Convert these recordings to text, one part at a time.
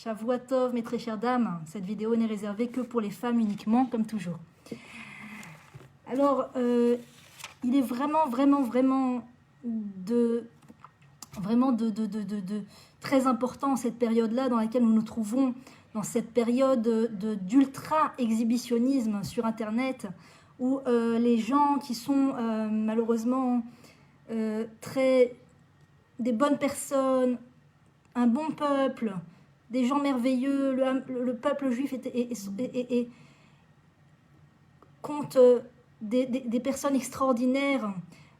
Shavua Tov, mes très chères dames, cette vidéo n'est réservée que pour les femmes uniquement, comme toujours. Alors, il est vraiment très important cette période-là dans laquelle nous nous trouvons, dans cette période d'ultra-exhibitionnisme sur Internet, où les gens qui sont malheureusement des bonnes personnes, un bon peuple, des gens merveilleux, le peuple juif compte des personnes extraordinaires,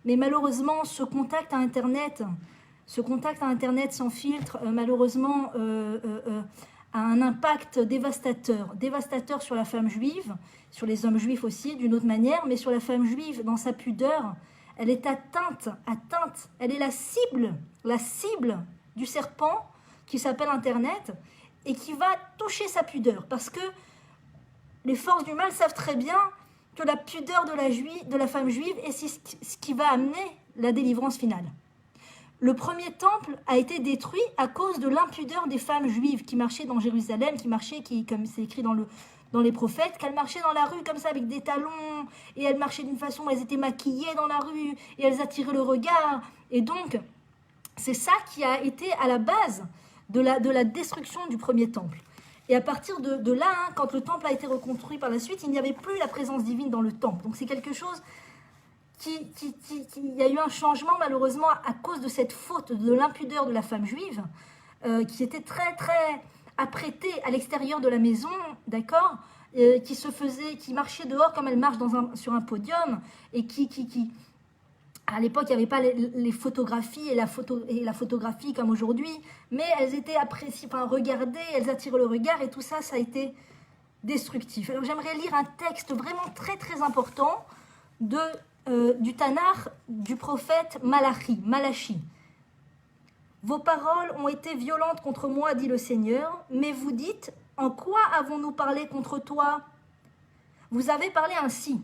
mais malheureusement ce contact à Internet sans filtre, malheureusement a un impact dévastateur sur la femme juive, sur les hommes juifs aussi d'une autre manière, mais sur la femme juive dans sa pudeur, elle est atteinte, elle est la cible du serpent qui s'appelle Internet et qui va toucher sa pudeur, parce que les forces du mal savent très bien que la pudeur de la femme juive est ce qui va amener la délivrance finale. Le premier temple a été détruit à cause de l'impudeur des femmes juives qui marchaient dans Jérusalem, comme c'est écrit dans les prophètes, qu'elles marchaient dans la rue comme ça avec des talons, et elles marchaient d'une façon où elles étaient maquillées dans la rue, et elles attiraient le regard. Et donc, c'est ça qui a été à la base de la destruction du premier temple. Et à partir de là, quand le temple a été reconstruit par la suite, il n'y avait plus la présence divine dans le temple. Donc c'est quelque chose il y a eu un changement malheureusement à cause de cette faute, de l'impudeur de la femme juive, qui était très apprêtée à l'extérieur de la maison, d'accord, qui marchait dehors comme elle marche sur un podium, et à l'époque, il n'y avait pas les photographies et la photographie comme aujourd'hui, mais elles étaient appréciées, regardées, elles attirent le regard, et tout ça, ça a été destructif. Alors j'aimerais lire un texte vraiment très important du Tanakh du prophète Malachi. Vos paroles ont été violentes contre moi, dit le Seigneur, mais vous dites, en quoi avons-nous parlé contre toi? Vous avez parlé ainsi.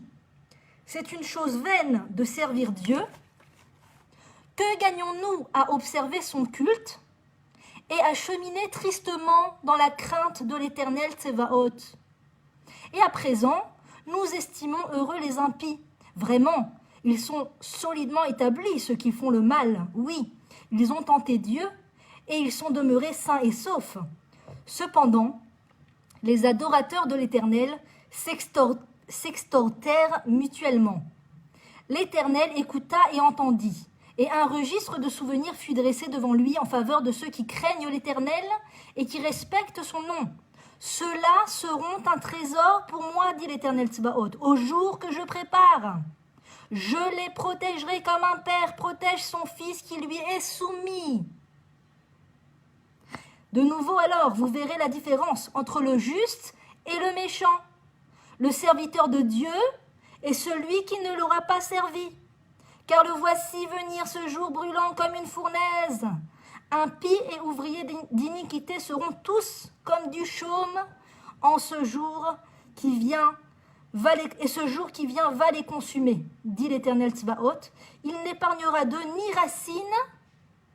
C'est une chose vaine de servir Dieu. Que gagnons-nous à observer son culte et à cheminer tristement dans la crainte de l'Éternel Tsevaot? Et à présent, nous estimons heureux les impies. Vraiment, ils sont solidement établis, ceux qui font le mal. Oui, ils ont tenté Dieu et ils sont demeurés sains et saufs. Cependant, les adorateurs de l'Éternel s'extortèrent mutuellement. L'Éternel écouta et entendit, et un registre de souvenirs fut dressé devant lui en faveur de ceux qui craignent l'Éternel et qui respectent son nom. Ceux-là seront un trésor pour moi, dit l'Éternel Tsebaot, au jour que je prépare. Je les protégerai comme un père protège son fils qui lui est soumis. De nouveau alors, vous verrez la différence entre le juste et le méchant, le serviteur de Dieu et celui qui ne l'aura pas servi. Car le voici venir ce jour brûlant comme une fournaise. Impies et ouvriers d'iniquité seront tous comme du chaume en ce jour qui vient, et ce jour qui vient va les consumer, dit l'Éternel Tsebaot. Il n'épargnera d'eux ni racines,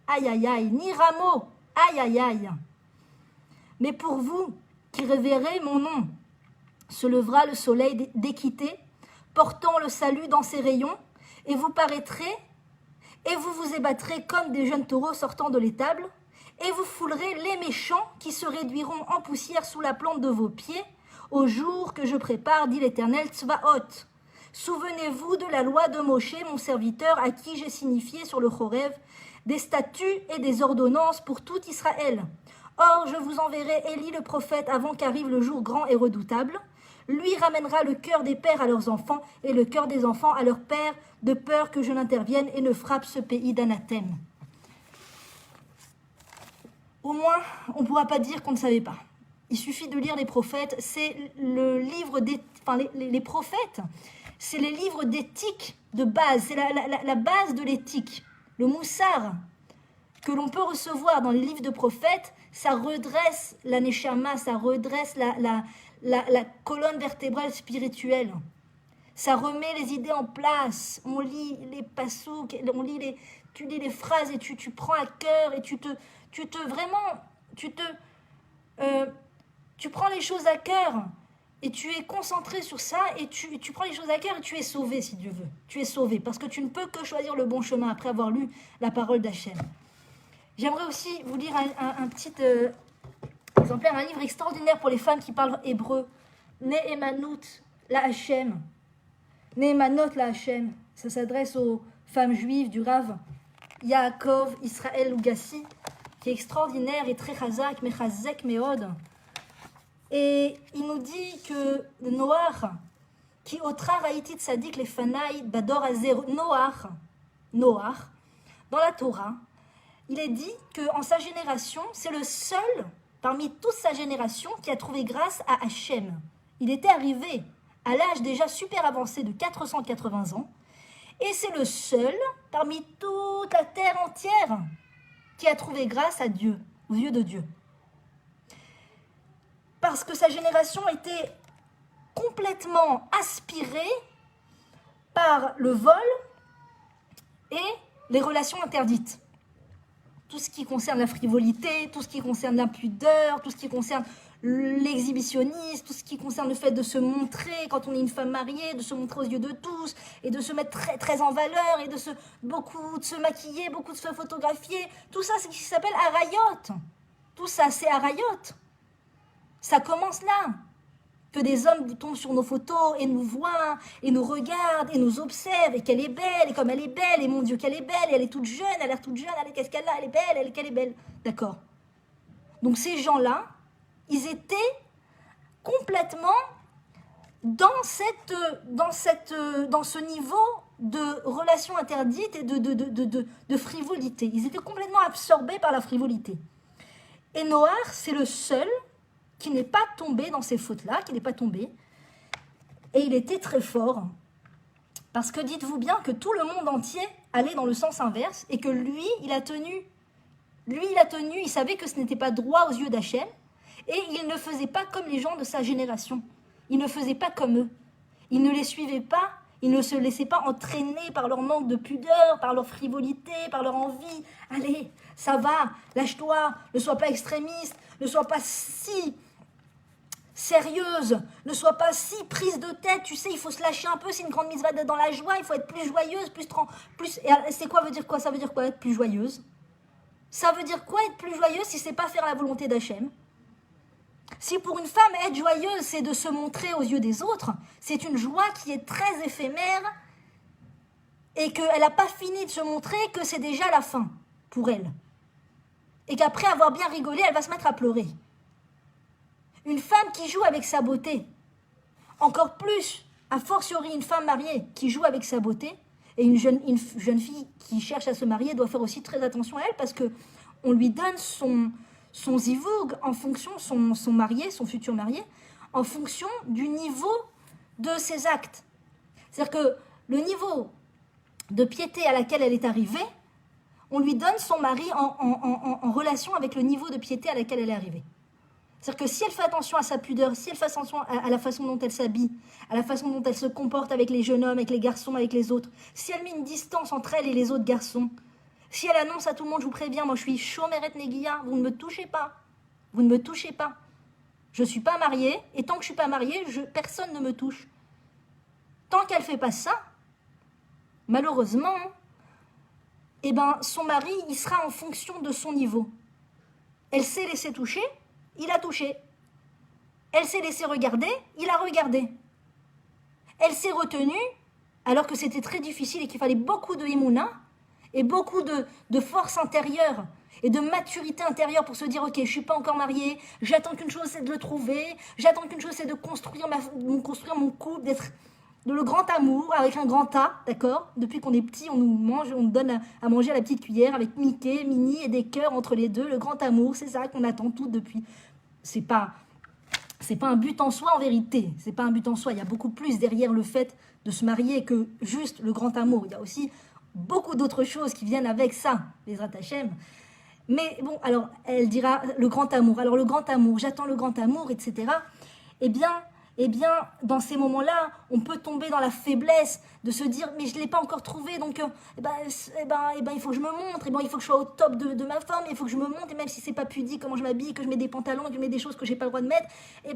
aïe aïe aïe, ni rameaux, aïe aïe aïe. Mais pour vous qui révérez mon nom, se levera le soleil d'équité, portant le salut dans ses rayons, et vous paraîtrez, et vous vous ébattrez comme des jeunes taureaux sortant de l'étable, et vous foulerez les méchants qui se réduiront en poussière sous la plante de vos pieds, au jour que je prépare, dit l'Éternel Tsebaot. Souvenez-vous de la loi de Moshe, mon serviteur, à qui j'ai signifié sur le Chorev des statuts et des ordonnances pour tout Israël. Or, je vous enverrai Élie le prophète avant qu'arrive le jour grand et redoutable. Lui ramènera le cœur des pères à leurs enfants et le cœur des enfants à leurs pères, de peur que je n'intervienne et ne frappe ce pays d'anathème. Au moins, on ne pourra pas dire qu'on ne savait pas. Il suffit de lire les prophètes. C'est le livre les prophètes, c'est les livres d'éthique de base. C'est la base de l'éthique. Le moussar que l'on peut recevoir dans les livres de prophètes, ça redresse la neshama, ça redresse la colonne vertébrale spirituelle. Ça remet les idées en place. On lit les passouk, tu lis les phrases et tu prends à cœur et tu te tu prends les choses à cœur et tu es concentré sur ça et tu prends les choses à cœur et tu es sauvé si Dieu veut. Tu es sauvé parce que tu ne peux que choisir le bon chemin après avoir lu la parole d'Hachem. J'aimerais aussi vous lire un petit exemplaire, un livre extraordinaire pour les femmes qui parlent hébreu. Nehemanut la Hachem. Nehemanot la Hachem. Ça s'adresse aux femmes juives du Rav Yaakov Israël Lugassi, qui est extraordinaire et très chazak, mais chazek meod. Et il nous dit que Noach, qui otra raïti tzadik les fanaï bador azer, Noach, dans la Torah, il est dit qu'en sa génération, c'est le seul parmi toute sa génération qui a trouvé grâce à Hachem. Il était arrivé à l'âge déjà super avancé de 480 ans, et c'est le seul parmi toute la terre entière qui a trouvé grâce à Dieu, aux yeux de Dieu. Parce que sa génération était complètement aspirée par le vol et les relations interdites. Tout ce qui concerne la frivolité, tout ce qui concerne l'impudeur, tout ce qui concerne l'exhibitionnisme, tout ce qui concerne le fait de se montrer quand on est une femme mariée, de se montrer aux yeux de tous et de se mettre très, très en valeur et beaucoup de se maquiller, beaucoup de se photographier. Tout ça, c'est ce qui s'appelle arayot. Tout ça, c'est arayot. Ça commence là. Que des hommes tombent sur nos photos et nous voient, et nous regardent, et nous observent, et qu'elle est belle, et comme elle est belle, et mon Dieu qu'elle est belle, et elle est toute jeune, elle a l'air toute jeune, qu'est-ce qu'elle a, elle est belle, qu'elle est belle. D'accord. Donc ces gens-là, ils étaient complètement dans ce niveau de relation interdite et de frivolité. Ils étaient complètement absorbés par la frivolité. Et Noach, c'est le seul qui n'est pas tombé dans ces fautes-là, qui n'est pas tombé. Et il était très fort. Parce que dites-vous bien que tout le monde entier allait dans le sens inverse et que lui, il a tenu, il savait que ce n'était pas droit aux yeux d'Hachem et il ne faisait pas comme les gens de sa génération. Il ne faisait pas comme eux. Il ne les suivait pas, il ne se laissait pas entraîner par leur manque de pudeur, par leur frivolité, par leur envie. Allez, ça va, lâche-toi, ne sois pas extrémiste, ne sois pas si sérieuse, ne sois pas si prise de tête, tu sais, il faut se lâcher un peu, c'est une grande mitzvah d'être dans la joie, il faut être plus joyeuse, plus... Et c'est quoi, veut dire quoi? Ça veut dire quoi, être plus joyeuse? Ça veut dire quoi, être plus joyeuse, si c'est pas faire la volonté d'Hachem? Si pour une femme, être joyeuse, c'est de se montrer aux yeux des autres, c'est une joie qui est très éphémère et qu'elle n'a pas fini de se montrer, que c'est déjà la fin pour elle. Et qu'après avoir bien rigolé, elle va se mettre à pleurer. Une femme qui joue avec sa beauté, encore plus, a fortiori une femme mariée qui joue avec sa beauté, et une jeune fille qui cherche à se marier doit faire aussi très attention à elle, parce qu'on lui donne son zivoug en fonction, son futur marié, en fonction du niveau de ses actes. C'est-à-dire que le niveau de piété à laquelle elle est arrivée, on lui donne son mari en relation avec le niveau de piété à laquelle elle est arrivée. C'est-à-dire que si elle fait attention à sa pudeur, si elle fait attention à la façon dont elle s'habille, à la façon dont elle se comporte avec les jeunes hommes, avec les garçons, avec les autres, si elle met une distance entre elle et les autres garçons, si elle annonce à tout le monde, je vous préviens, moi je suis Shomeret Negiya, vous ne me touchez pas. Vous ne me touchez pas. Je ne suis pas mariée, et tant que je ne suis pas mariée, personne ne me touche. Tant qu'elle ne fait pas ça, malheureusement, eh ben, son mari, il sera en fonction de son niveau. Elle s'est laissée toucher, il a touché. Elle s'est laissée regarder, il a regardé. Elle s'est retenue, alors que c'était très difficile et qu'il fallait beaucoup de émouna et beaucoup de force intérieure et de maturité intérieure pour se dire « Ok, je ne suis pas encore mariée, j'attends qu'une chose, c'est de le trouver, j'attends qu'une chose, c'est de construire mon couple, d'être de le grand amour avec un grand A, d'accord? Depuis qu'on est petit, on nous donne à manger à la petite cuillère avec Mickey, Minnie et des cœurs entre les deux. Le grand amour, c'est ça qu'on attend tout depuis. C'est pas un but en soi en vérité. C'est pas un but en soi. Il y a beaucoup plus derrière le fait de se marier que juste le grand amour. Il y a aussi beaucoup d'autres choses qui viennent avec ça, les Ratachem. Mais bon, alors elle dira le grand amour. Alors le grand amour, j'attends le grand amour, etc. Eh bien, eh bien, dans ces moments-là, on peut tomber dans la faiblesse de se dire, mais je ne l'ai pas encore trouvé, donc il faut que je me montre, il faut que je sois au top de ma forme, il faut que je me montre, et même si c'est pas pudique, comment je m'habille, que je mets des pantalons, que je mets des choses que j'ai pas le droit de mettre,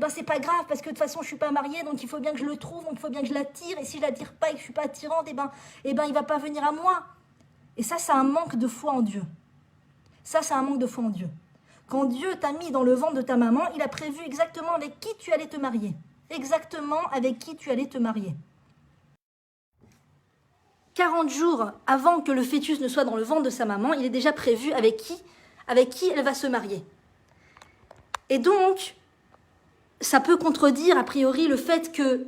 c'est pas grave, parce que de toute façon, je suis pas mariée, donc il faut bien que je le trouve, donc il faut bien que je l'attire, et si je l'attire pas et que je suis pas attirante, il va pas venir à moi. Et ça, c'est un manque de foi en Dieu. Ça, c'est un manque de foi en Dieu. Quand Dieu t'a mis dans le ventre de ta maman, il a prévu exactement avec qui tu allais te marier. Exactement avec qui tu allais te marier. 40 jours avant que le fœtus ne soit dans le ventre de sa maman, il est déjà prévu avec qui elle va se marier. Et donc, ça peut contredire a priori le fait que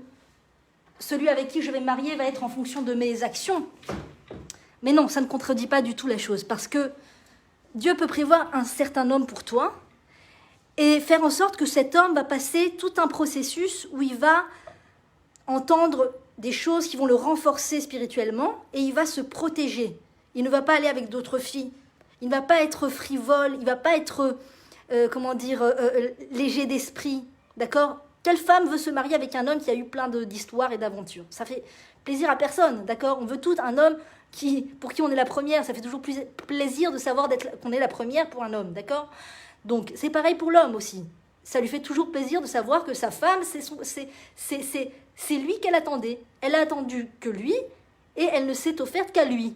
celui avec qui je vais me marier va être en fonction de mes actions. Mais non, ça ne contredit pas du tout la chose, parce que Dieu peut prévoir un certain homme pour toi, et faire en sorte que cet homme va passer tout un processus où il va entendre des choses qui vont le renforcer spirituellement et il va se protéger. Il ne va pas aller avec d'autres filles. Il ne va pas être frivole. Il ne va pas être, léger d'esprit. D'accord ? Quelle femme veut se marier avec un homme qui a eu plein d'histoires et d'aventures ? Ça fait plaisir à personne. D'accord ? On veut tout un homme pour qui on est la première. Ça fait toujours plaisir de savoir qu'on est la première pour un homme. D'accord ? Donc, c'est pareil pour l'homme aussi. Ça lui fait toujours plaisir de savoir que sa femme, c'est lui qu'elle attendait. Elle a attendu que lui, et elle ne s'est offerte qu'à lui.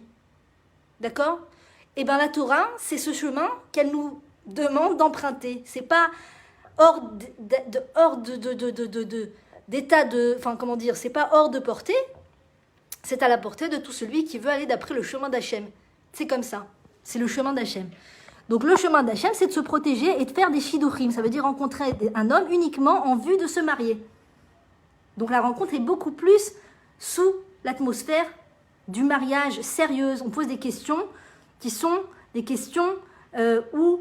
D'accord ? Eh bien, la Torah, c'est ce chemin qu'elle nous demande d'emprunter. C'est pas c'est pas hors de portée. C'est à la portée de tout celui qui veut aller d'après le chemin d'Hachem. C'est comme ça. C'est le chemin d'Hachem. Donc le chemin d'Hachem, c'est de se protéger et de faire des shidduchim. Ça veut dire rencontrer un homme uniquement en vue de se marier. Donc la rencontre est beaucoup plus sous l'atmosphère du mariage sérieuse. On pose des questions qui sont des questions où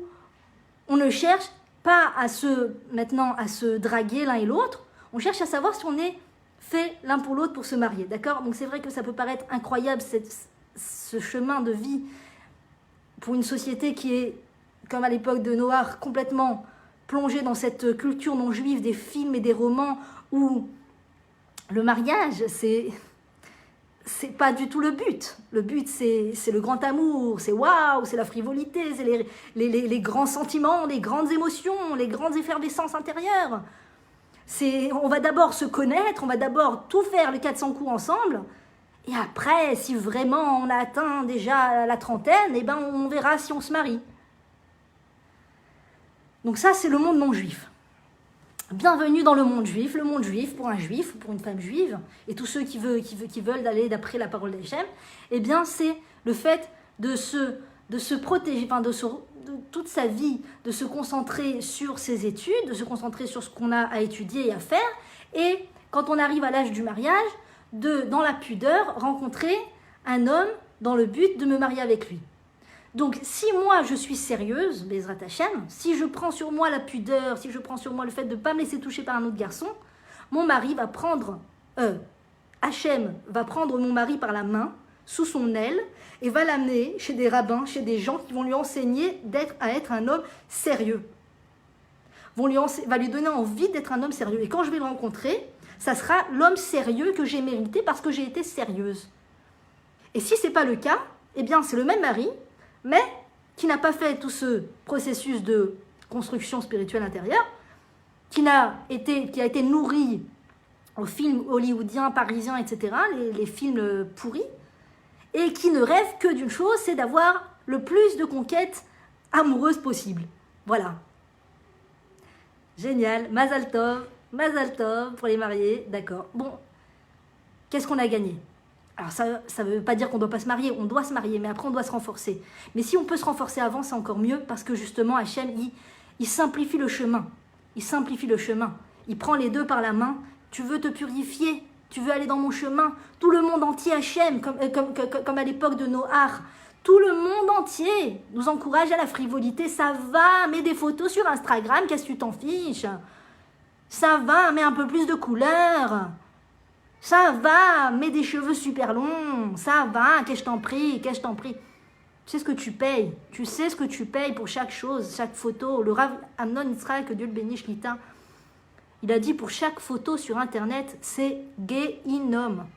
on ne cherche pas à se draguer l'un et l'autre. On cherche à savoir si on est fait l'un pour l'autre pour se marier. D'accord ? Donc c'est vrai que ça peut paraître incroyable ce chemin de vie pour une société qui est, comme à l'époque de Noach, complètement plongée dans cette culture non juive des films et des romans où le mariage, c'est pas du tout le but. Le but, c'est le grand amour, c'est waouh, c'est la frivolité, c'est les grands sentiments, les grandes émotions, les grandes effervescences intérieures. On va d'abord se connaître, on va d'abord tout faire les 400 coups ensemble. Et après, si vraiment on a atteint déjà la trentaine, on verra si on se marie. Donc ça, c'est le monde non juif. Bienvenue dans le monde juif pour un juif ou pour une femme juive, et tous ceux qui veulent aller d'après la parole d'Hachem, c'est le fait de se protéger, de toute sa vie, de se concentrer sur ses études, de se concentrer sur ce qu'on a à étudier et à faire, et quand on arrive à l'âge du mariage, dans la pudeur, rencontrer un homme dans le but de me marier avec lui. Donc, si moi, je suis sérieuse, Bezrat Hachem, si je prends sur moi la pudeur, si je prends sur moi le fait de ne pas me laisser toucher par un autre garçon, mon mari va prendre, Hachem va prendre mon mari par la main, sous son aile, et va l'amener chez des rabbins, chez des gens qui vont lui enseigner à être un homme sérieux. Va lui donner envie d'être un homme sérieux. Et quand je vais le rencontrer, ça sera l'homme sérieux que j'ai mérité parce que j'ai été sérieuse. Et si ce n'est pas le cas, c'est le même mari, mais qui n'a pas fait tout ce processus de construction spirituelle intérieure, qui a été nourri aux films hollywoodiens, parisiens, etc., les films pourris, et qui ne rêve que d'une chose, c'est d'avoir le plus de conquêtes amoureuses possible. Voilà. Génial, Mazal Tov pour les mariés, d'accord. Bon, qu'est-ce qu'on a gagné ? Alors ça ne veut pas dire qu'on ne doit pas se marier, on doit se marier, mais après on doit se renforcer. Mais si on peut se renforcer avant, c'est encore mieux, parce que justement Hachem, il simplifie le chemin. Il prend les deux par la main. Tu veux te purifier, tu veux aller dans mon chemin. Tout le monde entier Hachem, comme à l'époque de Noach. Tout le monde entier nous encourage à la frivolité. Ça va, mets des photos sur Instagram, qu'est-ce que tu t'en fiches ? Ça va, mets un peu plus de couleurs. Ça va, mets des cheveux super longs. Ça va, qu'est-ce que je t'en prie. Tu sais ce que tu payes. Tu sais ce que tu payes pour chaque chose, chaque photo. Le Rav Amnon Israël, que Dieu le bénisse, Shlita, Il a dit pour chaque photo sur Internet, c'est Gehinom.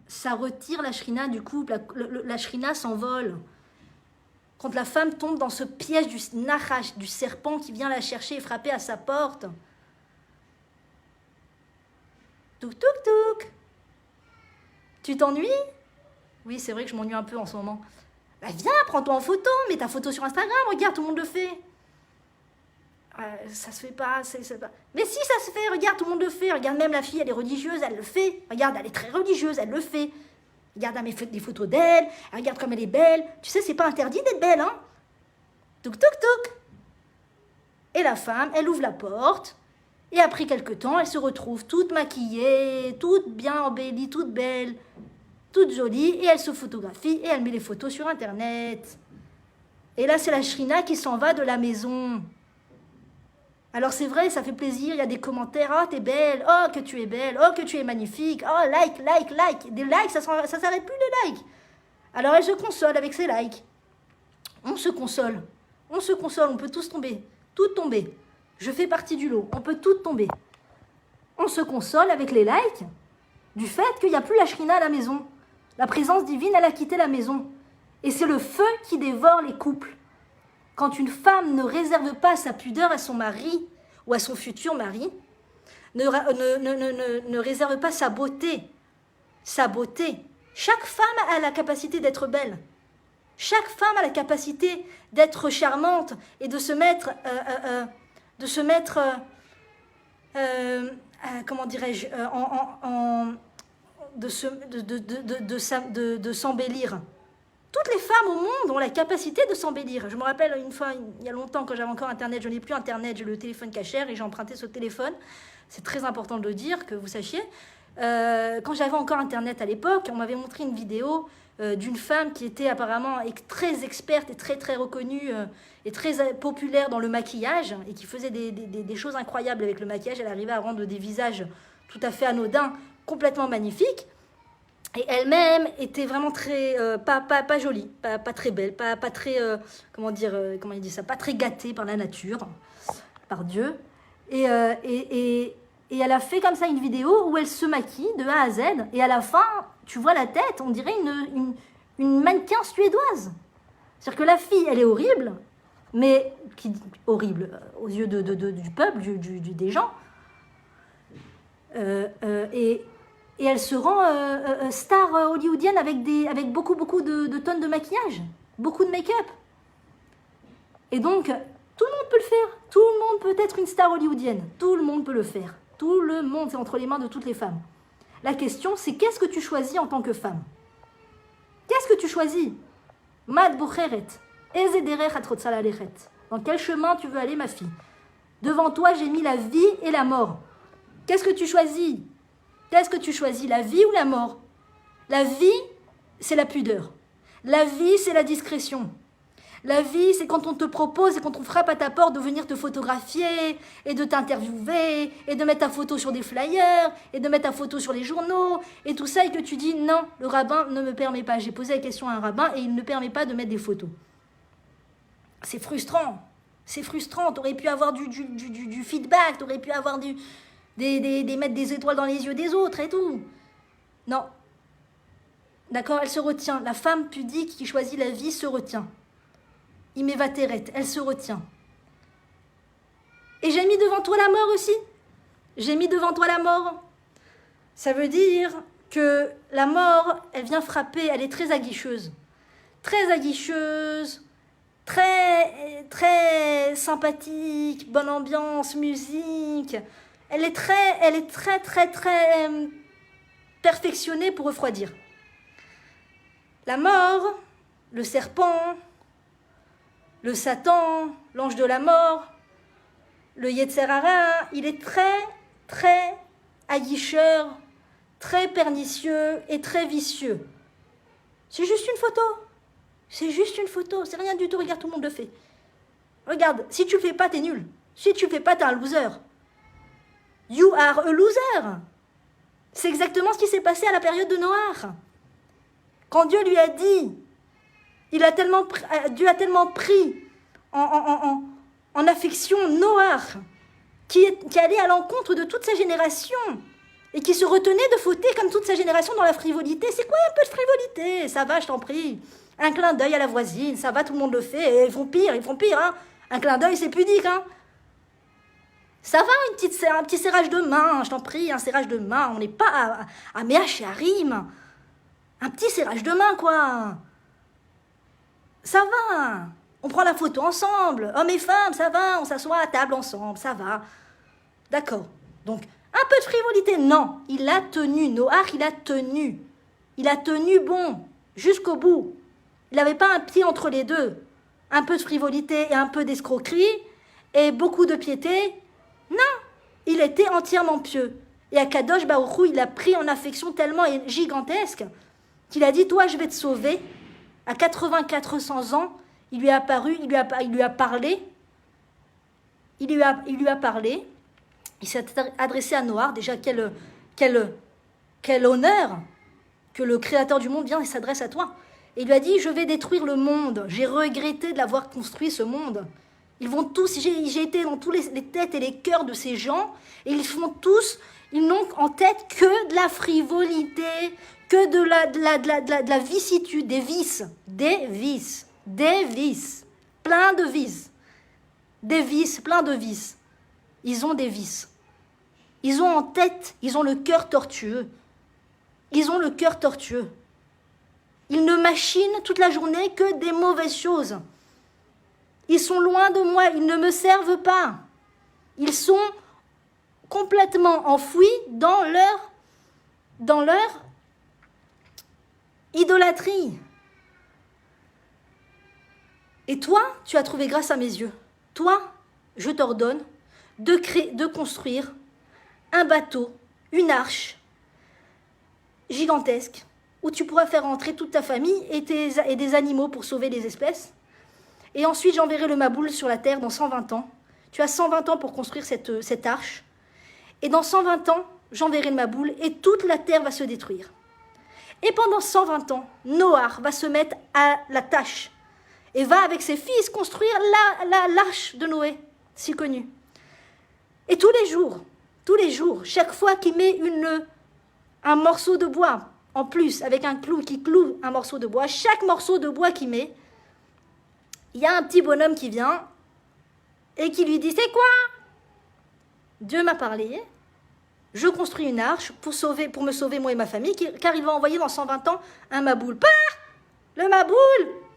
Ça retire la shrina du couple, la shrina s'envole. Quand la femme tombe dans ce piège du nachash, du serpent qui vient la chercher et frapper à sa porte. Touk touk touk. Tu t'ennuies? Oui, c'est vrai que je m'ennuie un peu en ce moment. Bah viens, prends-toi en photo, mets ta photo sur Instagram, regarde, tout le monde le fait. Ça se fait pas, c'est pas... Mais si, ça se fait, regarde, tout le monde le fait. Regarde, même la fille, elle est religieuse, elle le fait. Regarde, elle est très religieuse, elle le fait. Regarde, elle met des photos d'elle, elle regarde comme elle est belle. Tu sais, c'est pas interdit d'être belle, hein. Touk, touk, touk. Et la femme, elle ouvre la porte, et après quelques temps, elle se retrouve toute maquillée, toute bien embellie, toute belle, toute jolie, et elle se photographie, et elle met les photos sur Internet. Et là, c'est la shrina qui s'en va de la maison. Alors c'est vrai, ça fait plaisir, il y a des commentaires, oh t'es belle, oh que tu es belle, oh que tu es magnifique, oh like, like, like. Des likes, ça s'arrête plus les likes. Alors elle se console avec ses likes. On se console, on peut tous tomber, tout tomber. Je fais partie du lot, on peut tout tomber. On se console avec les likes du fait qu'il n'y a plus la shrina à la maison. La présence divine, elle a quitté la maison. Et c'est le feu qui dévore les couples. Quand une femme ne réserve pas sa pudeur à son mari ou à son futur mari, ne réserve pas sa beauté. Chaque femme a la capacité d'être belle. Chaque femme a la capacité d'être charmante et de se mettre, comment dirais-je, de s'embellir. Toutes les femmes au monde ont la capacité de s'embellir. Je me rappelle une fois, il y a longtemps, quand j'avais encore Internet, je n'ai plus Internet, j'ai le téléphone cachère et j'ai emprunté ce téléphone. C'est très important de le dire, que vous sachiez. Quand j'avais encore Internet à l'époque, on m'avait montré une vidéo d'une femme qui était apparemment très experte et très très reconnue et très populaire dans le maquillage et qui faisait des choses incroyables avec le maquillage. Elle arrivait à rendre des visages tout à fait anodins, complètement magnifiques. Et elle-même était vraiment très, pas jolie, pas très belle, pas très, comment il dit ça, pas très gâtée par la nature, par Dieu. Et elle a fait comme ça une vidéo où elle se maquille de A à Z. Et à la fin, tu vois la tête, on dirait une mannequin suédoise. C'est-à-dire que la fille, elle est horrible, mais horrible aux yeux du peuple, des gens. Et elle se rend star hollywoodienne avec beaucoup de tonnes de maquillage, beaucoup de make-up. Et donc, tout le monde peut le faire. Tout le monde peut être une star hollywoodienne. Tout le monde peut le faire. Tout le monde, c'est entre les mains de toutes les femmes. La question, c'est qu'est-ce que tu choisis en tant que femme? Qu'est-ce que tu choisis? Mad Boucheret, Ezederech Atrotsalaleret. Dans quel chemin tu veux aller, ma fille? Devant toi, j'ai mis la vie et la mort. Qu'est-ce que tu choisis? Qu'est-ce que tu choisis, la vie ou la mort? La vie, c'est la pudeur. La vie, c'est la discrétion. La vie, c'est quand on te propose et quand on frappe à ta porte de venir te photographier et de t'interviewer et de mettre ta photo sur des flyers et de mettre ta photo sur les journaux et tout ça et que tu dis non, le rabbin ne me permet pas. J'ai posé la question à un rabbin et il ne permet pas de mettre des photos. C'est frustrant. C'est frustrant. Tu aurais pu avoir du feedback, tu aurais pu avoir mettre des étoiles dans les yeux des autres et tout. Non. D'accord, elle se retient. La femme pudique qui choisit la vie se retient. Imevateret, elle se retient. Et j'ai mis devant toi la mort aussi. J'ai mis devant toi la mort. Ça veut dire que la mort, elle vient frapper, elle est très aguicheuse. Très aguicheuse, très, très sympathique, bonne ambiance, musique. Elle est très perfectionnée pour refroidir. La mort, le serpent, le Satan, l'ange de la mort, le Yetzer Hara, il est très aguicheur, très pernicieux et très vicieux. C'est juste une photo. C'est juste une photo. C'est rien du tout. Regarde, tout le monde le fait. Regarde, si tu fais pas, t'es nul. Si tu fais pas, t'es un loser. You are a loser. C'est exactement ce qui s'est passé à la période de Noach. Quand Dieu lui a dit, Dieu a tellement pris en affection Noach qui allait à l'encontre de toute sa génération et qui se retenait de fauter comme toute sa génération dans la frivolité. C'est quoi un peu de frivolité? Ça va, je t'en prie. Un clin d'œil à la voisine, ça va, tout le monde le fait. Et ils font pire, hein. Un clin d'œil, c'est pudique, hein. Ça va, un petit serrage de main, je t'en prie, un serrage de main. On n'est pas à Méach et à Rime. Un petit serrage de main, quoi. Ça va. On prend la photo ensemble. Hommes et femmes, ça va. On s'assoit à table ensemble, ça va. D'accord. Donc, un peu de frivolité, non. Il a tenu, Noach, il a tenu. Il a tenu bon, jusqu'au bout. Il n'avait pas un pied entre les deux. Un peu de frivolité et un peu d'escroquerie et beaucoup de piété. Non, il était entièrement pieux. Et Akadosh Baruch Hu, il a pris en affection tellement gigantesque qu'il a dit, toi, je vais te sauver. À 8400 ans, il lui a apparu, il lui a parlé. Il lui a parlé. Il s'est adressé à Noach. Déjà, quel honneur que le Créateur du monde vient et s'adresse à toi. Et il lui a dit, je vais détruire le monde. J'ai regretté de l'avoir construit, ce monde. Ils vont tous, j'ai été dans tous les têtes et les cœurs de ces gens, et ils n'ont en tête que de la frivolité, que de la vicissitude, des vices, plein de vices, plein de vices. Ils ont des vices. Ils ont en tête, ils ont le cœur tortueux. Ils ne machinent toute la journée que des mauvaises choses. Ils sont loin de moi, ils ne me servent pas. Ils sont complètement enfouis dans leur idolâtrie. Et toi, tu as trouvé grâce à mes yeux. Toi, je t'ordonne de construire un bateau, une arche gigantesque, où tu pourras faire entrer toute ta famille et des animaux pour sauver les espèces. Et ensuite, j'enverrai le Maboul sur la terre dans 120 ans. Tu as 120 ans pour construire cette arche. Et dans 120 ans, j'enverrai le Maboul et toute la terre va se détruire. Et pendant 120 ans, Noach va se mettre à la tâche et va avec ses fils construire l'arche de Noé, si connue. Et tous les jours, chaque fois qu'il met un morceau de bois, en plus, avec un clou qui cloue un morceau de bois, chaque morceau de bois qu'il met, il y a un petit bonhomme qui vient et qui lui dit, c'est quoi? Dieu m'a parlé, je construis une arche pour me sauver moi et ma famille, car il va envoyer dans 120 ans un Maboul. Pars! Le Maboul!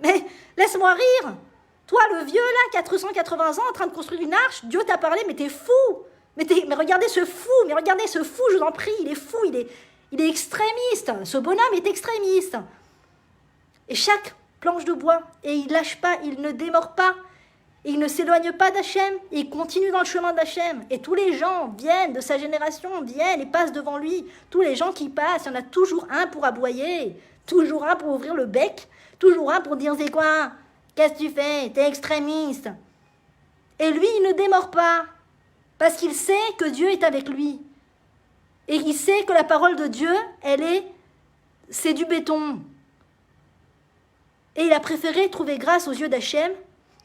Mais laisse-moi rire! Toi, le vieux là, 480 ans, en train de construire une arche, Dieu t'a parlé, mais t'es fou! Mais regardez ce fou, je vous en prie, il est fou, il est extrémiste, ce bonhomme est extrémiste. Et chaque planche de bois, et il lâche pas, il ne démord pas, il ne s'éloigne pas d'Hachem, il continue dans le chemin d'Hachem. Et tous les gens viennent de sa génération, viennent et passent devant lui. Tous les gens qui passent, il y en a toujours un pour aboyer, toujours un pour ouvrir le bec, toujours un pour dire c'est quoi? Qu'est-ce que tu fais? T'es extrémiste. Et lui, il ne démord pas, parce qu'il sait que Dieu est avec lui. Et il sait que la parole de Dieu, c'est du béton. Et il a préféré trouver grâce aux yeux d'Hachem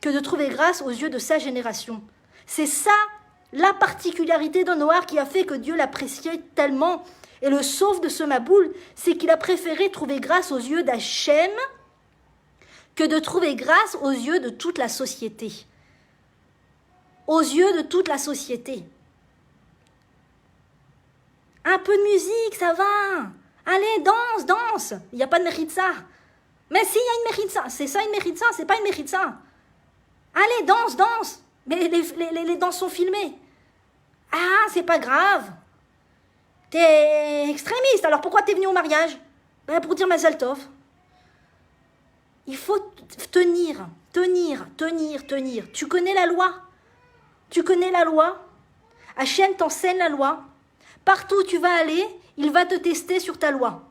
que de trouver grâce aux yeux de sa génération. C'est ça, la particularité de Noach qui a fait que Dieu l'appréciait tellement. Et le sauve de ce Maboul, c'est qu'il a préféré trouver grâce aux yeux d'Hachem que de trouver grâce aux yeux de toute la société. Aux yeux de toute la société. Un peu de musique, ça va. Allez, danse. Il n'y a pas de méritza. Mais si, il y a une méritza. C'est ça une méritza, c'est pas une méritza. Allez, danse. Mais les danses sont filmées. Ah, c'est pas grave. T'es extrémiste, alors pourquoi t'es venu au mariage? Ben pour dire Mazal Tov. Il faut tenir. Tu connais la loi. Hachem t'enseigne la loi. Partout où tu vas aller, il va te tester sur ta loi.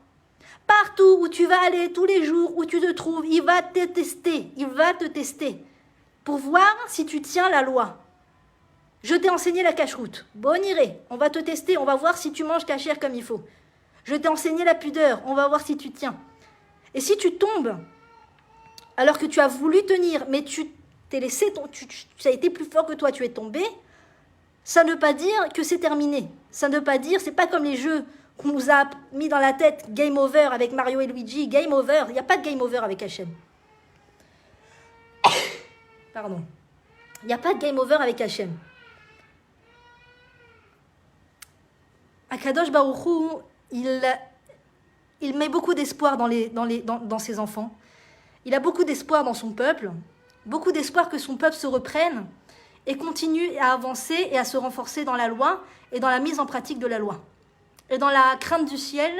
Partout où tu vas aller, tous les jours où tu te trouves, il va te tester. Pour voir si tu tiens la loi. Je t'ai enseigné la cacheroute. Bon, iré, on va te tester, on va voir si tu manges cachère comme il faut. Je t'ai enseigné la pudeur, on va voir si tu tiens. Et si tu tombes, alors que tu as voulu tenir, mais tu t'es laissé, ça a été plus fort que toi, tu es tombé, ça ne veut pas dire que c'est terminé. Ça ne veut pas dire, c'est pas comme les jeux qu'on nous a mis dans la tête, game over avec Mario et Luigi, game over. Il n'y a pas de game over avec Hachem. Pardon. Il n'y a pas de game over avec Hachem. Akadosh Baruch Hu, il met beaucoup d'espoir dans ses enfants. Il a beaucoup d'espoir dans son peuple, beaucoup d'espoir que son peuple se reprenne et continue à avancer et à se renforcer dans la loi et dans la mise en pratique de la loi. Et dans la crainte du ciel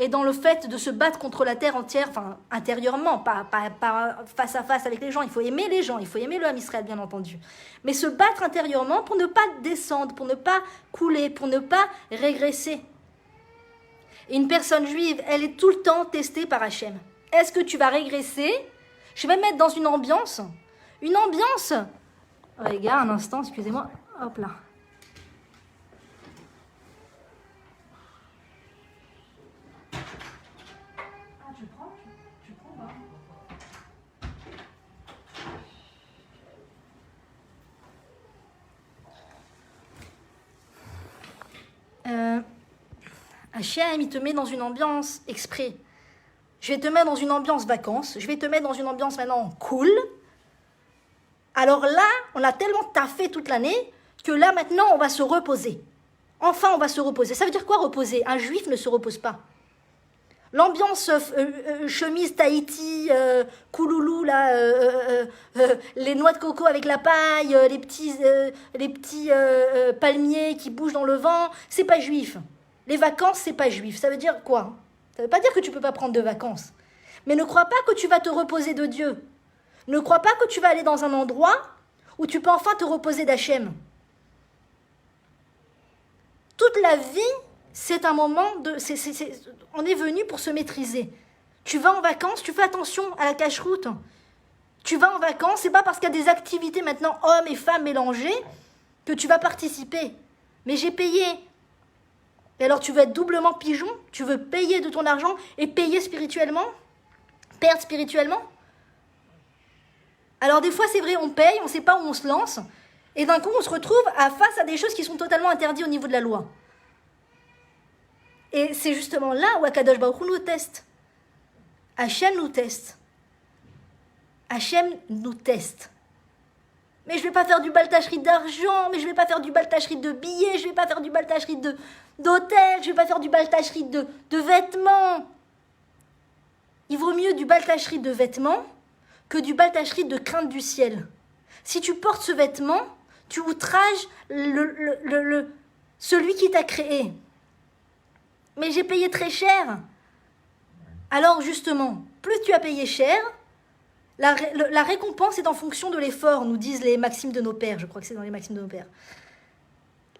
et dans le fait de se battre contre la terre entière, enfin intérieurement, pas face à face avec les gens. Il faut aimer les gens, il faut aimer le Ham Israël, bien entendu. Mais se battre intérieurement pour ne pas descendre, pour ne pas couler, pour ne pas régresser. Et une personne juive, elle est tout le temps testée par Hachem. Est-ce que tu vas régresser? Je vais me mettre dans une ambiance. Une ambiance. Oh, les gars, un instant, excusez-moi. Hop là. Ah, tu prends pas. Hachem, il te met dans une ambiance exprès. Je vais te mettre dans une ambiance vacances. Je vais te mettre dans une ambiance maintenant cool. Alors là, on a tellement taffé toute l'année que là, maintenant, on va se reposer. Enfin, on va se reposer. Ça veut dire quoi, reposer? Un juif ne se repose pas. L'ambiance chemise Tahiti, couloulou, là, les noix de coco avec la paille, les petits palmiers qui bougent dans le vent, c'est pas juif. Les vacances, c'est pas juif. Ça veut dire quoi? Ça veut pas dire que tu peux pas prendre de vacances. Mais ne crois pas que tu vas te reposer de Dieu. Ne crois pas que tu vas aller dans un endroit où tu peux enfin te reposer d'Hachem. Toute la vie, c'est un moment de... on est venu pour se maîtriser. Tu vas en vacances, tu fais attention à la cache-route. Tu vas en vacances, c'est pas parce qu'il y a des activités maintenant, hommes et femmes mélangés, que tu vas participer. Mais j'ai payé. Et alors tu veux être doublement pigeon? Tu veux payer de ton argent et payer spirituellement? Perdre spirituellement? Alors des fois c'est vrai, on paye, on ne sait pas où on se lance, et d'un coup on se retrouve face à des choses qui sont totalement interdites au niveau de la loi. Et c'est justement là où Akadosh Baruch Hu nous teste. Hachem nous teste. Hachem nous teste. Mais je ne vais pas faire du baltacherie d'argent, mais je ne vais pas faire du baltacherie de billets, je ne vais pas faire du baltacherie d'hôtel, je ne vais pas faire du baltacherie de vêtements. Il vaut mieux du baltacherie de vêtements que du baltacherie de crainte du ciel. Si tu portes ce vêtement, tu outrages celui qui t'a créé. Mais j'ai payé très cher. Alors justement, plus tu as payé cher, la récompense est en fonction de l'effort, nous disent les maximes de nos pères. Je crois que c'est dans les maximes de nos pères.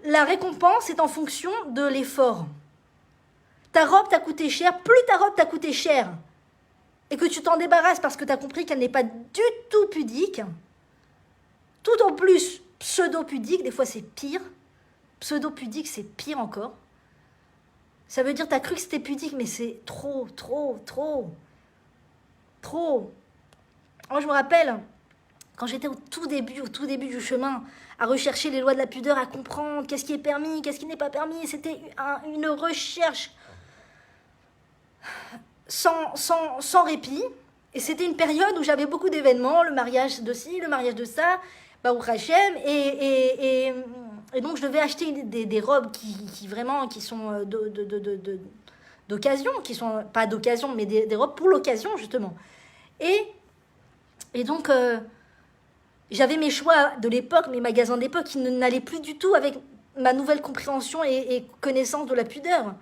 La récompense est en fonction de l'effort. Ta robe t'a coûté cher, plus ta robe t'a coûté cher, et que tu t'en débarrasses parce que tu as compris qu'elle n'est pas du tout pudique, tout en plus pseudo-pudique, des fois c'est pire, pseudo-pudique c'est pire encore. Ça veut dire tu as cru que c'était pudique, mais c'est trop. Moi je me rappelle, quand j'étais au tout début du chemin, à rechercher les lois de la pudeur, à comprendre qu'est-ce qui est permis, qu'est-ce qui n'est pas permis, c'était une recherche sans répit. Et c'était une période où j'avais beaucoup d'événements, le mariage de ci, le mariage de ça, Baruch Hashem, et donc je devais acheter des robes qui vraiment qui sont d'occasion, qui sont pas d'occasion, mais des robes pour l'occasion justement. Et donc j'avais mes choix de l'époque, mes magasins d'époque qui n'allaient plus du tout avec ma nouvelle compréhension et connaissance de la pudeur.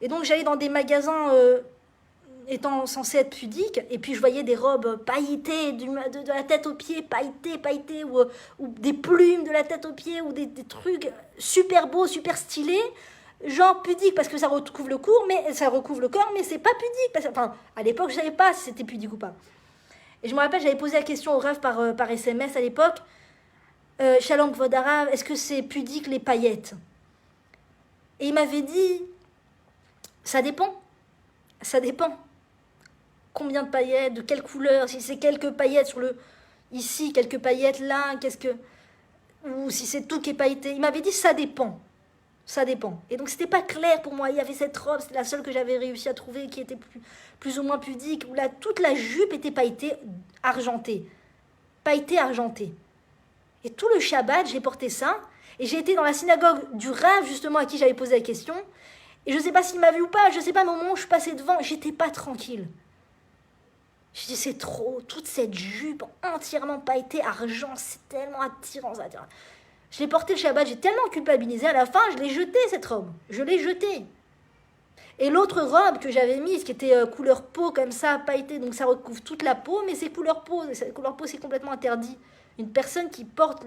Et donc j'allais dans des magasins étant censés être pudiques, et puis je voyais des robes pailletées de la tête aux pieds, pailletées, ou des plumes de la tête aux pieds, ou des trucs super beaux, super stylés, genre pudiques parce que ça recouvre le corps, mais c'est pas pudique. Enfin, à l'époque, je savais pas si c'était pudique ou pas. Et je me rappelle, j'avais posé la question au Rav par SMS à l'époque, Shalom Kvod Harav, est-ce que c'est pudique les paillettes? Et il m'avait dit, ça dépend. Combien de paillettes, de quelle couleur, si c'est quelques paillettes ici, quelques paillettes là, qu'est-ce que... ou si c'est tout qui est pailleté. Il m'avait dit ça dépend. Ça dépend. Et donc, c'était pas clair pour moi. Il y avait cette robe, c'était la seule que j'avais réussi à trouver qui était plus ou moins pudique, où toute la jupe était pailletée, argentée. Pailletée, argentée. Et tout le Shabbat, j'ai porté ça. Et j'ai été dans la synagogue du Rav, justement, à qui j'avais posé la question. Et je ne sais pas s'il m'a vu ou pas, je ne sais pas, mais au moment où je passais devant, j'étais pas tranquille. Je dis, c'est trop, toute cette jupe entièrement pailletée, argent, c'est tellement attirant, ça. Je l'ai porté le Shabbat, j'ai tellement culpabilisé, à la fin, je l'ai jetée, cette robe. Je l'ai jetée. Et l'autre robe que j'avais mise, qui était couleur peau, comme ça, pailletée, donc ça recouvre toute la peau, mais c'est couleur peau. Couleur peau, c'est complètement interdit. Une personne qui porte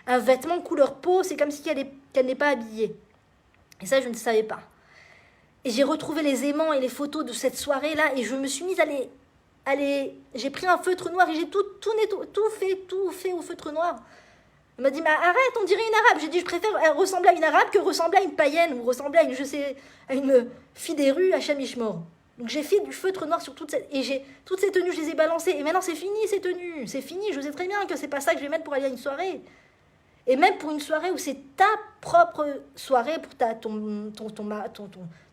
un vêtement couleur peau, c'est comme si qu'elle n'est pas habillée. Et ça, je ne savais pas. Et j'ai retrouvé les aimants et les photos de cette soirée-là, et je me suis mise à les... J'ai pris un feutre noir et j'ai tout fait au feutre noir. Elle m'a dit, mais arrête, on dirait une arabe. J'ai dit, je préfère ressembler à une arabe que ressembler à une païenne ou ressembler à une fille des rues à Chamishmor. Donc j'ai fait du feutre noir sur toutes ces tenues, je les ai balancées. Et maintenant, c'est fini, ces tenues. C'est fini, je sais très bien que c'est pas ça que je vais mettre pour aller à une soirée. Et même pour une soirée où c'est ta propre soirée, pour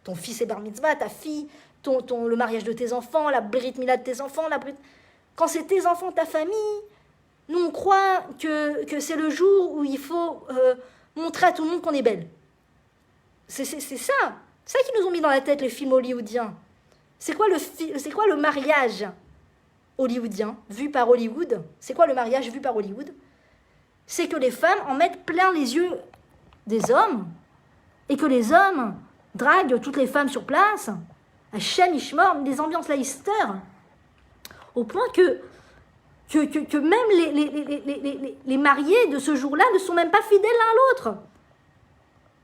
ton fils et bar mitzvah, ta fille, le mariage de tes enfants, la brit mila de tes enfants, quand c'est tes enfants, ta famille, nous on croit que c'est le jour où il faut montrer à tout le monde qu'on est belle. C'est ça. C'est ça qui nous ont mis dans la tête les films hollywoodiens. C'est quoi le mariage hollywoodien vu par Hollywood? C'est quoi le mariage vu par Hollywood? C'est que les femmes en mettent plein les yeux des hommes et que les hommes draguent toutes les femmes sur place, à Shem Ishmor, des ambiances Leicester, au point que même les mariés de ce jour-là ne sont même pas fidèles l'un à l'autre.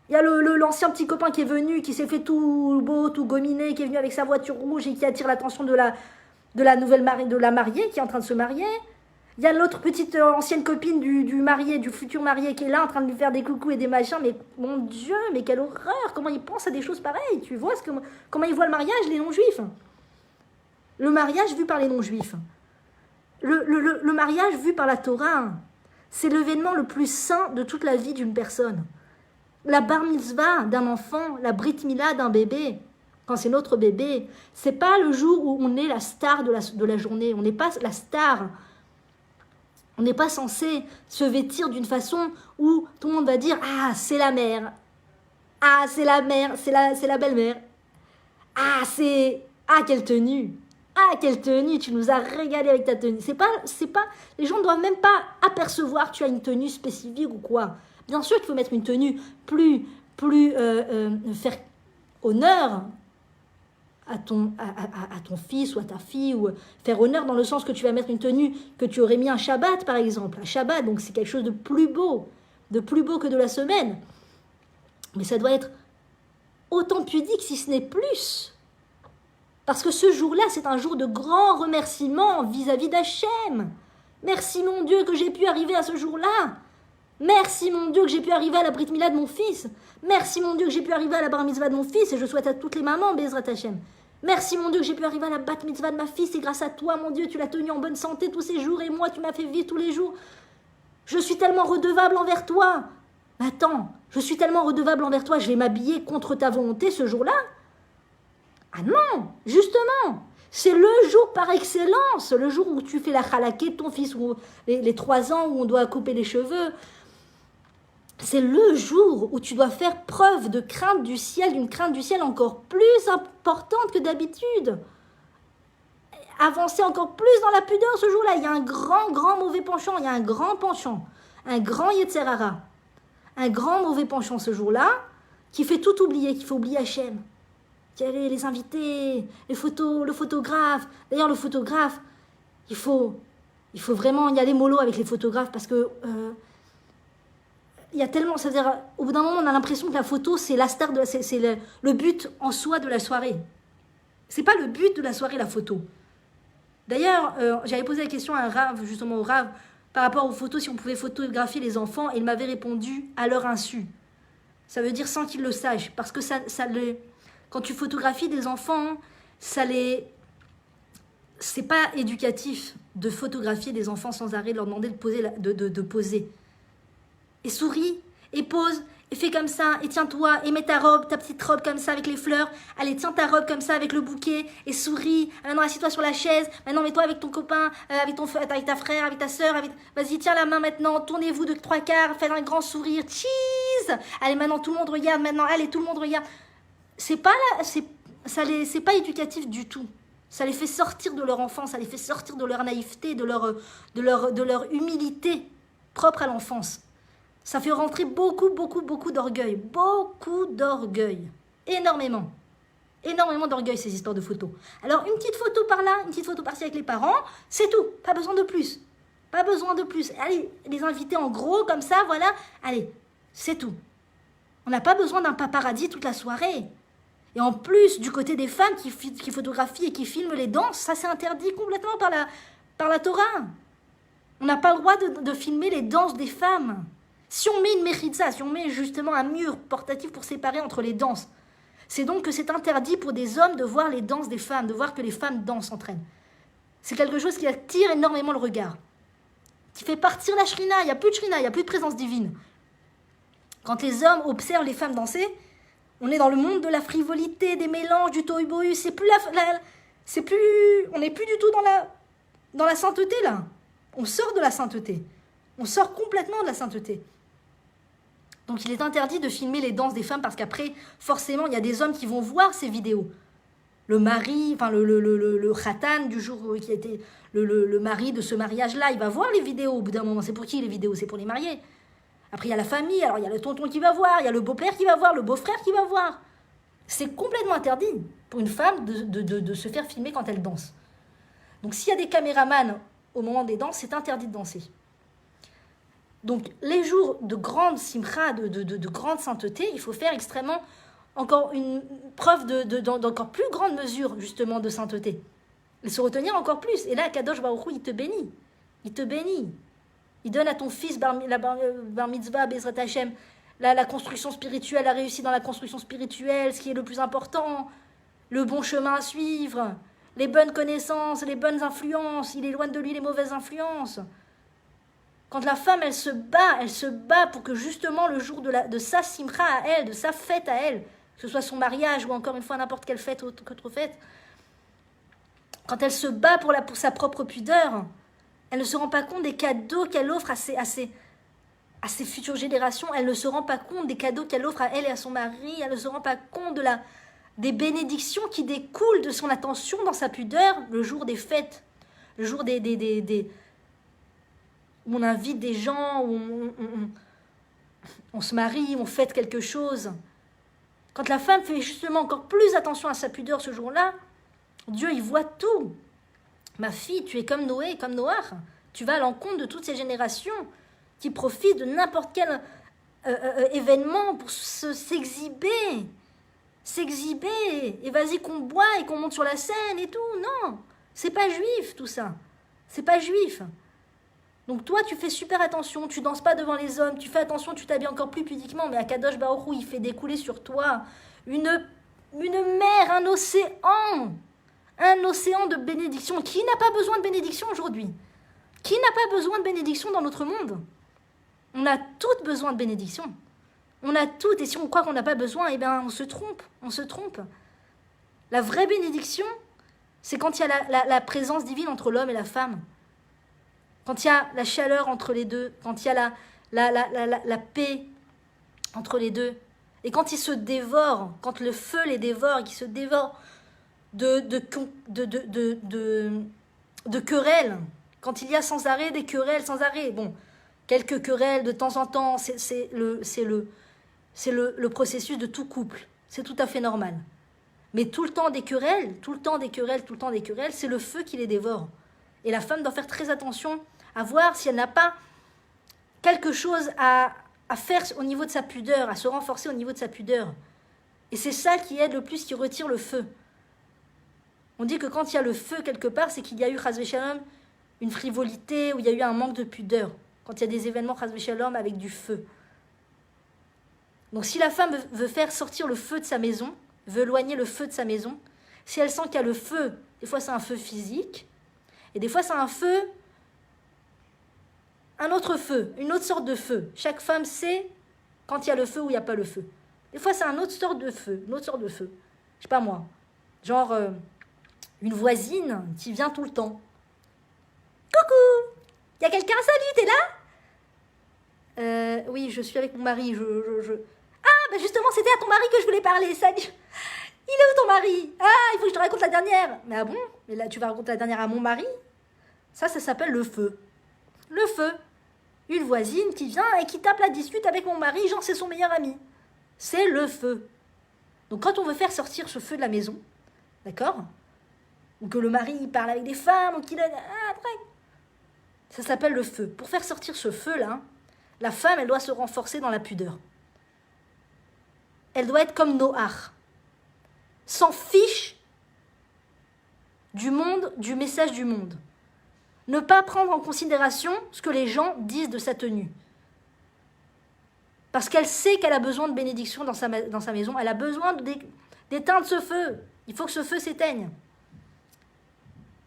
Il y a l'ancien petit copain qui est venu, qui s'est fait tout beau, tout gominé, qui est venu avec sa voiture rouge et qui attire l'attention de la nouvelle mariée qui est en train de se marier. Il y a l'autre petite ancienne copine du marié, du futur marié, qui est là en train de lui faire des coucous et des machins. Mais mon Dieu, mais quelle horreur! Comment ils pensent à des choses pareilles? Tu vois comment ils voient le mariage, les non-juifs? Le mariage vu par les non-juifs. Le mariage vu par la Torah, c'est l'événement le plus saint de toute la vie d'une personne. La bar mitzvah d'un enfant, la brit mila d'un bébé, quand c'est notre bébé, c'est pas le jour où on est la star de la journée. On n'est pas la star. On n'est pas censé se vêtir d'une façon où tout le monde va dire « Ah, c'est la mère. Ah, c'est la mère, c'est la belle-mère. Ah, quelle tenue. Ah, quelle tenue, tu nous as régalé avec ta tenue. » Les gens ne doivent même pas apercevoir que tu as une tenue spécifique ou quoi. Bien sûr qu'il faut mettre une tenue plus faire honneur à ton fils ou à ta fille, ou faire honneur dans le sens que tu vas mettre une tenue que tu aurais mis un Shabbat par exemple. Un Shabbat, donc c'est quelque chose de plus beau que de la semaine. Mais ça doit être autant pudique si ce n'est plus. Parce que ce jour-là, c'est un jour de grand remerciement vis-à-vis d'Hachem. Merci mon Dieu que j'ai pu arriver à ce jour-là. Merci mon Dieu que j'ai pu arriver à la brit mila de mon fils. Merci mon Dieu que j'ai pu arriver à la bar mitzvah de mon fils. Et je souhaite à toutes les mamans, Bezrat Hashem. Merci mon Dieu que j'ai pu arriver à la bat mitzvah de ma fille. C'est grâce à toi mon Dieu, tu l'as tenue en bonne santé tous ces jours. Et moi, tu m'as fait vivre tous les jours. Je suis tellement redevable envers toi. Mais attends, je suis tellement redevable envers toi. Je vais m'habiller contre ta volonté ce jour-là? Ah non, justement. C'est le jour par excellence. Le jour où tu fais la chalaké de ton fils. Ou les 3 ans où on doit couper les cheveux. C'est le jour où tu dois faire preuve de crainte du ciel, d'une crainte du ciel encore plus importante que d'habitude. Avancer encore plus dans la pudeur ce jour-là. Il y a un grand mauvais penchant, il y a un grand penchant, un grand Yetzer Hara, un grand mauvais penchant ce jour-là, qui fait tout oublier, qui fait oublier Hachem. Les invités, le photographe. D'ailleurs, le photographe, il faut vraiment y aller mollo avec les photographes parce que... il y a tellement, ça veut dire, au bout d'un moment, on a l'impression que la photo, c'est la star, c'est le but en soi de la soirée. C'est pas le but de la soirée, la photo. D'ailleurs, j'avais posé la question à un Rav, justement au Rav, par rapport aux photos, si on pouvait photographier les enfants, et il m'avait répondu à leur insu. Ça veut dire sans qu'ils le sachent, parce que ça quand tu photographies des enfants, ça c'est pas éducatif de photographier des enfants sans arrêt, de leur demander de poser, de poser. Et souris, et pose, et fais comme ça, et tiens-toi, et mets ta robe, ta petite robe comme ça avec les fleurs. Allez, tiens ta robe comme ça avec le bouquet, et souris. Maintenant, assieds-toi sur la chaise. Maintenant, mets-toi avec ton copain, avec ta frère, avec ta soeur. Vas-y, tiens la main maintenant, tournez-vous de 3/4, faites un grand sourire. Cheese. Allez, maintenant, tout le monde regarde. Maintenant, allez, tout le monde regarde. C'est pas éducatif du tout. Ça les fait sortir de leur enfance, ça les fait sortir de leur naïveté, de leur humilité propre à l'enfance. Ça fait rentrer beaucoup d'orgueil. Beaucoup d'orgueil. Énormément. Énormément d'orgueil, ces histoires de photos. Alors, une petite photo par là, une petite photo par-ci avec les parents, c'est tout. Pas besoin de plus. Pas besoin de plus. Allez, les inviter en gros, comme ça, voilà. Allez, c'est tout. On n'a pas besoin d'un paparazzi toute la soirée. Et en plus, du côté des femmes qui photographient et qui filment les danses, ça c'est interdit complètement par la Torah. On n'a pas le droit de filmer les danses des femmes. Si on met une méritza, si on met justement un mur portatif pour séparer entre les danses, c'est donc que c'est interdit pour des hommes de voir les danses des femmes, de voir que les femmes dansent entre elles. C'est quelque chose qui attire énormément le regard, qui fait partir la shrina. Il n'y a plus de shrina, il n'y a plus de présence divine. Quand les hommes observent les femmes danser, on est dans le monde de la frivolité, des mélanges, du tohu-bohu. On n'est plus du tout dans la sainteté, là. On sort de la sainteté. On sort complètement de la sainteté. Donc il est interdit de filmer les danses des femmes parce qu'après, forcément, il y a des hommes qui vont voir ces vidéos. Le mari, enfin le khatan du jour qui a été le mari de ce mariage-là, il va voir les vidéos au bout d'un moment. C'est pour qui les vidéos? C'est pour les mariés. Après, il y a la famille, alors il y a le tonton qui va voir, il y a le beau-père qui va voir, le beau-frère qui va voir. C'est complètement interdit pour une femme de se faire filmer quand elle danse. Donc s'il y a des caméramans au moment des danses, c'est interdit de danser. Donc les jours de grande simcha, de grande sainteté, il faut faire extrêmement, encore une preuve d'encore plus grande mesure justement de sainteté. Et se retenir encore plus. Et là, Kadosh Baruch Hu, il te bénit. Il te bénit. Il donne à ton fils bar mitzvah, Bezrat Hashem, la construction spirituelle, la réussite dans la construction spirituelle, ce qui est le plus important, le bon chemin à suivre, les bonnes connaissances, les bonnes influences. Il éloigne de lui les mauvaises influences. Quand la femme, elle se bat pour que justement le jour de sa simcha à elle, de sa fête à elle, que ce soit son mariage ou encore une fois n'importe quelle fête, autre fête, quand elle se bat pour sa propre pudeur, elle ne se rend pas compte des cadeaux qu'elle offre à ses futures générations. Elle ne se rend pas compte des cadeaux qu'elle offre à elle et à son mari. Elle ne se rend pas compte des bénédictions qui découlent de son attention dans sa pudeur le jour des fêtes, le jour où on invite des gens, où on se marie, où on fête quelque chose. Quand la femme fait justement encore plus attention à sa pudeur ce jour-là, Dieu, il voit tout. Ma fille, tu es comme Noé, comme Noach. Tu vas à l'encontre de toutes ces générations qui profitent de n'importe quel événement pour s'exhiber. Et vas-y qu'on boit et qu'on monte sur la scène et tout. Non, c'est pas juif tout ça. C'est pas juif. Donc toi, tu fais super attention, tu danses pas devant les hommes, tu fais attention, tu t'habilles encore plus pudiquement, mais Akadosh Baruch Hu, il fait découler sur toi une mer, un océan de bénédiction. Qui n'a pas besoin de bénédiction aujourd'hui? Qui n'a pas besoin de bénédiction dans notre monde? On a toutes besoin de bénédiction. On a toutes, et si on croit qu'on n'a pas besoin, eh bien on se trompe. La vraie bénédiction, c'est quand il y a la présence divine entre l'homme et la femme. Quand il y a la chaleur entre les deux, quand il y a la paix entre les deux, et quand ils se dévorent, quand le feu les dévore, et qu'ils se dévorent de querelles, quand il y a sans arrêt des querelles, sans arrêt, bon, quelques querelles de temps en temps, c'est le processus de tout couple, c'est tout à fait normal. Mais tout le temps des querelles, c'est le feu qui les dévore. Et la femme doit faire très attention à voir si elle n'a pas quelque chose à faire au niveau de sa pudeur, à se renforcer au niveau de sa pudeur. Et c'est ça qui aide le plus, qui retire le feu. On dit que quand il y a le feu quelque part, c'est qu'il y a eu, chas v'shalom, une frivolité, ou il y a eu un manque de pudeur. Quand il y a des événements, chas v'shalom, avec du feu. Donc si la femme veut faire sortir le feu de sa maison, veut éloigner le feu de sa maison, si elle sent qu'il y a le feu, des fois c'est un feu physique, Et des fois, c'est un feu, un autre feu, une autre sorte de feu. Chaque femme sait quand il y a le feu ou il n'y a pas le feu. Des fois, c'est une autre sorte de feu, une autre sorte de feu. Je sais pas moi, genre une voisine qui vient tout le temps. Coucou, il y a quelqu'un? Salut, t'es là? Oui, je suis avec mon mari. Ah, bah justement, c'était à ton mari que je voulais parler. Salut. Il est où ton mari? Ah, il faut que je te raconte la dernière. Mais ah bon? Mais là, tu vas raconter la dernière à mon mari? Ça s'appelle le feu. Le feu. Une voisine qui vient et qui tape la discute avec mon mari, genre c'est son meilleur ami. C'est le feu. Donc quand on veut faire sortir ce feu de la maison, d'accord? Ou que le mari il parle avec des femmes, ou qu'il a... après. Ça s'appelle le feu. Pour faire sortir ce feu-là, la femme, elle doit se renforcer dans la pudeur. Elle doit être comme Noach. S'en fiche du monde, du message du monde. Ne pas prendre en considération ce que les gens disent de sa tenue. Parce qu'elle sait qu'elle a besoin de bénédiction dans sa maison. Elle a besoin d'éteindre ce feu. Il faut que ce feu s'éteigne.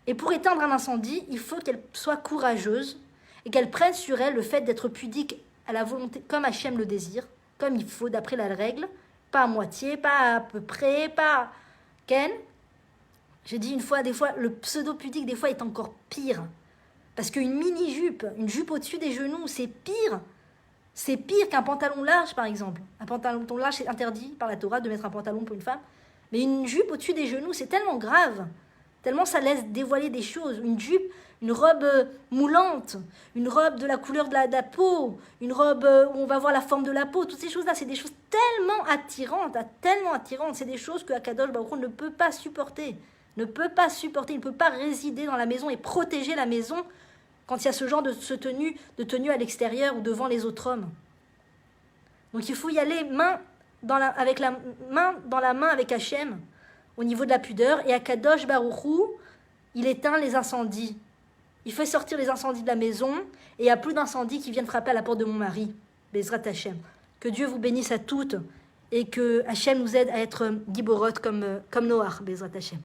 Et pour éteindre un incendie, il faut qu'elle soit courageuse et qu'elle prenne sur elle le fait d'être pudique à la volonté, comme Hachem le désire, comme il faut, d'après la règle, pas à moitié, pas à peu près, pas... Ken, j'ai dit une fois, des fois, le pseudo-pudique, des fois, est encore pire. Parce qu'une mini-jupe, une jupe au-dessus des genoux, c'est pire. C'est pire qu'un pantalon large, par exemple. Un pantalon large, c'est interdit par la Torah de mettre un pantalon pour une femme. Mais une jupe au-dessus des genoux, c'est tellement grave. Tellement ça laisse dévoiler des choses. Une jupe, une robe moulante, une robe de la couleur de la peau, une robe où on va voir la forme de la peau. Toutes ces choses-là, c'est des choses tellement attirantes, tellement attirantes. C'est des choses que Akadosh Baruch Hu ne peut pas supporter. Ne peut pas supporter, il ne peut pas résider dans la maison et protéger la maison quand il y a ce genre de tenue à l'extérieur ou devant les autres hommes. Donc il faut y aller main dans la main avec Hachem au niveau de la pudeur. Et Akadosh Baruch Hu, il éteint les incendies. Il fait sortir les incendies de la maison et il n'y a plus d'incendies qui viennent frapper à la porte de mon mari. Bezrat Hachem. Que Dieu vous bénisse à toutes et que Hachem nous aide à être giborot comme Noach. Bezrat Hachem.